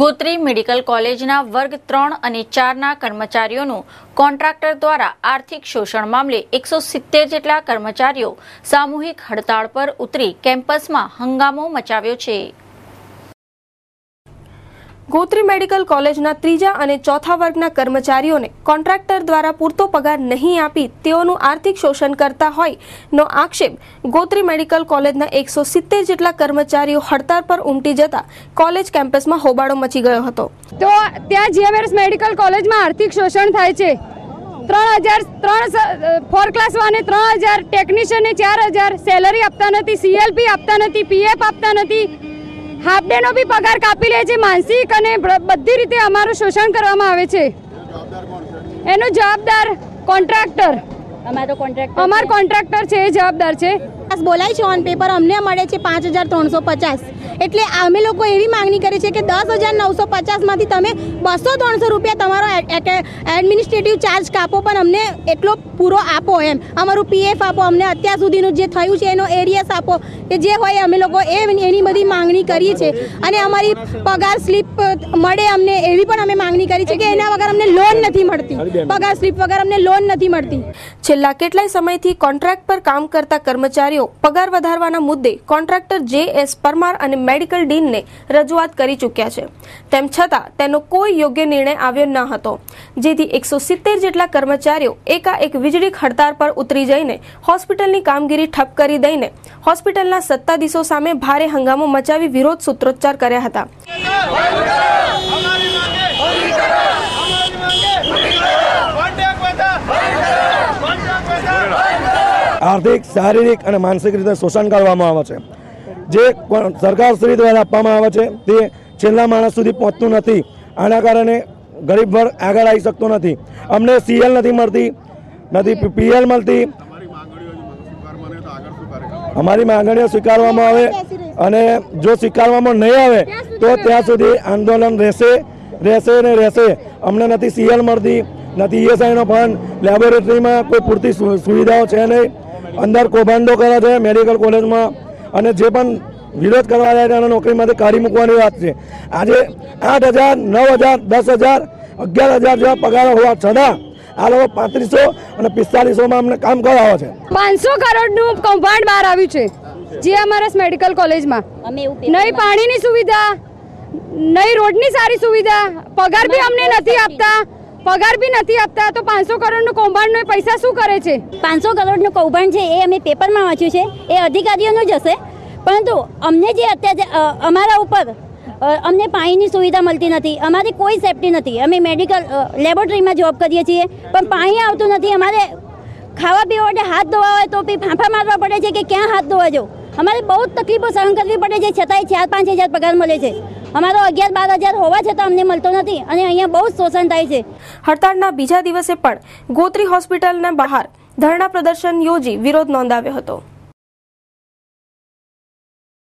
Gotri medical કોલેજના વર્ગ 3 અને 4ના કર્મચારીઓનું કોન્ટ્રાક્ટર દ્વારા આર્થિક શોષણ મામલે 170 જેટલા કર્મચારીઓ સામૂહિક હડતાળ પર ઉતરી કેમ્પસમાં હંગામો મચાવ્યો છે। ગોત્રી મેડિકલ કોલેજના 3જા અને 4થા વર્ગના કર્મચારીઓને કોન્ટ્રાક્ટર દ્વારા પૂરતો પગાર નહીં આપી તેઓનું આર્થિક શોષણ કરતા હોયનો આક્ષેપ ગોત્રી મેડિકલ કોલેજના 170 જેટલા કર્મચારીઓ હડતાળ પર ઉમટી જતા કોલેજ કેમ્પસમાં હોબાળો મચી ગયો હતો। તો ત્યાં જીએમઆરએસ મેડિકલ કોલેજમાં આર્થિક શોષણ થાય છે। 3000 4 ક્લાસ વાને 3000 ટેકનિશિયનને 4000 સેલરી આપતા નથી, સીએલપી આપતા નથી, પીએફ આપતા નથી, हाफ डे नो भी पगार कापी ले छे। मानसिक અને બધી રીતે અમારું શોષણ કરવામાં આવે છે। એનો જવાબદાર કોન્ટ્રાક્ટર અમારો કોન્ટ્રાક્ટર છે, એ જવાબદાર છે। બોલાય છે ઓન પેપર અમને મળે છે 5350। એટલે અમે લોકો એવી માંગણી કરી છે કે 10950 માંથી તમે 200-300 રૂપિયા તમારો એડમિનિસ્ટ્રેટિવ ચાર્જ કાપો, પણ અમને એટલો પૂરો આપો, એમ અમારું પીએફ આપો, અમને અત્યાર સુધીનું જે થયું છે એનો એરિયસ આપો, કે જે હોય અમે લોકો એની બધી માંગણી કરી છે। અને અમારી પગાર સ્લીપ મળે અમને, એવી પણ અમે માંગણી કરી છે કે એના વગર અમને લોન નથી મળતી, પગાર સ્લીપ વગર અમને લોન નથી મળતી। છેલ્લા કેટલાય સમયથી કોન્ટ્રાક્ટ પર કામ કરતા કર્મચારીઓ પગાર વધારવાના મુદ્દે કોન્ટ્રાક્ટર જે.એસ. પરમાર અને મેડિકલ ડીનને રજૂઆત કરી ચૂક્યા છે, તેમ છતાં તેનો કોઈ યોગ્ય નિર્ણય આવ્યો ન હતો, જેથી 170 જેટલા કર્મચારીઓ એકાએક વીજળીક હડતાળ પર ઉતરી જઈને હોસ્પિટલની કામગીરી ઠપ કરી દઈને હોસ્પિટલના સત્તાધીશો સામે ભારે હંગામો મચાવી વિરોધ સૂત્રોચ્ચાર કર્યા હતા। आर्थिक, शारीरिक और मानसिक रीते शोषण કરવામાં આવે છે। જે સરકારશ્રી દ્વારા આપવામાં આવે છે તે છેલ્લા માણસ સુધી પહોંચતું નથી। આના કારણે ગરીબ વર્ગ આગળ આવી શકતો નથી। અમને સીએલ નથી મળતી, નથી પીએલ મળતી। અમારી માંગણીઓ સ્વીકારવામાં આવે, અને જો સ્વીકારવામાં નહીં આવે તો ત્યાં સુધી આંદોલન રહેશે। અમને નથી સીએલ મળતી, નથી ઈએસઆઈનો ફંડ, લેબોરેટરીમાં કોઈ પૂરતી સુવિધાઓ છે નહીં, અંદર કૌભાંડો કરે છે મેડિકલ કોલેજમાં, અને જે પણ વિરોધ કરવા જાય છે એને નોકરીમાંથી કાઢી મૂકવાની વાત છે। આજે 8000, 9000, 10000, 11000 જેવા પગાર હોવા છતાં આ લોકો 3500 અને 4500માં અમને કામ કરાવે છે। 500 કરોડનું કૌભાંડ બહાર આવ્યું છે જીએમઆરએસ મેડિકલ કોલેજમાં। નહીં પાણીની સુવિધા, નહીં રોડની સારી સુવિધા, પગાર બી અમને નથી આપતા। તો 500 કરોડનું કૌભાંડનો પૈસા શું કરે છે? 500 કરોડનું કૌભાંડ છે એ અમે પેપરમાં વાંચ્યું છે, એ અધિકારીઓનું જ હશે, પરંતુ અમને જે અત્યારે અમારા ઉપર અમને પાણીની સુવિધા મળતી નથી, અમારી કોઈ સેફટી નથી। અમે મેડિકલ લેબોરેટરીમાં જોબ કરીએ છીએ, પણ પાણી આવતું નથી। અમારે ખાવા પીવા માટે હાથ ધોવા હોય તો બી ફાંફા મારવા પડે છે કે ક્યાં હાથ ધોવા જાવ। અમારે બહુ જ તકલીફો સહન કરવી પડે છે, છતાંય 4-5 હજાર પગાર મળે છે। અમારો 11-12 હજાર હોવા છતાં અમને મળતો નથી, અને અહીંયા બહુ જ શોષણ થાય છે। હડતાળના બીજા દિવસે પણ ગોત્રી હોસ્પિટલના બહાર ધરણા પ્રદર્શન યોજી વિરોધ નોંધાવ્યો હતો।